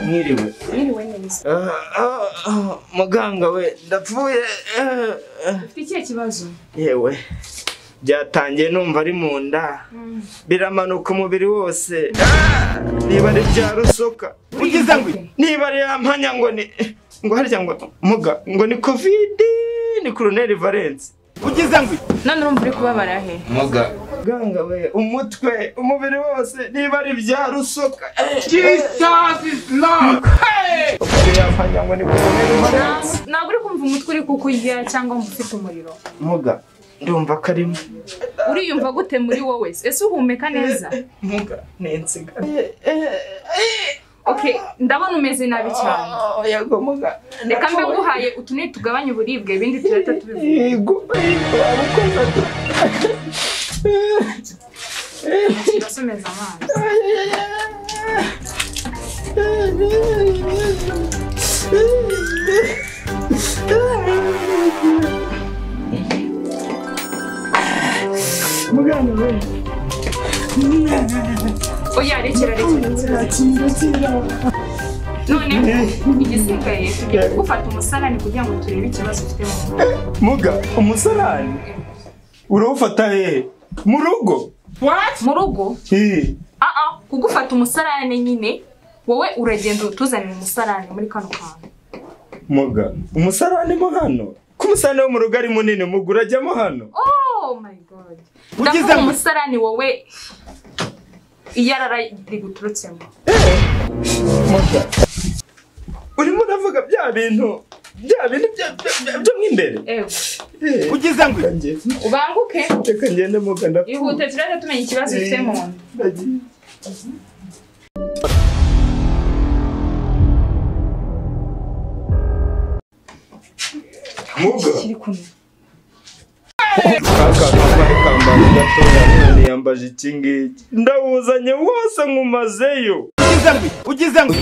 mwiriwe. Mwiriwe neza. Muganga we ndapfuye. Ufite ikihe kibazo? Yewe. Byatangiye numva ari mu nda. Biramanuka umubiri wose. Niba ari bya rusoka. Ugize ngo niba ari yampanya ngo ni ngo harya ngo muga ngo ni covid ni Colonel Valence. Ugize ngo none urumva uri kubabara he? Muga ganga we umutwe umubiri wose niba ari bya rusoka. Jesus is Lord. Hey! Yampanya ngo ni Colonel Valence. Ntabwo uri kumva umutwe uri kukurya cyangwa ufite umuriro. Muga ndumva karimo. Uriyumva gute muri wowe? Ese uhumeka neza? Muga nensiga. Okay, ndabona umeze nabi cyane. Yego muga. Reka mbe guhaye utunini tugabanya uburibwe ibindi tureta tubivuga. Yego. Basomeza amazi. Muganga we. Oya rekera. None igisigaye tugiye gufata umusarani kugira ngo turebe ikibazo ufite mu mutwe. Muga umusarani. Urufata he? Mu rugo. What? Mu rugo? Kugufata umusarani nyine wowe uragenda utuzanira umusarani muri kano kantu. Muga umusarani mo hano. Kumusarani wo mu rugo ari munini mugura ajyamo hano. Oh my god. Ugize umusarani wowe iyarara riguturutsemo. Muga urimo uravuga bya bintu byo mwimbere. Ugize ngo ubanguke. Reka ngende muga ndapfa. Ihute turate tumenya ikibazo ufite mu nda. Muga kambara gatoya yambaje ikingiki ndawuzanye wose nkumazeyo. Ugize ngo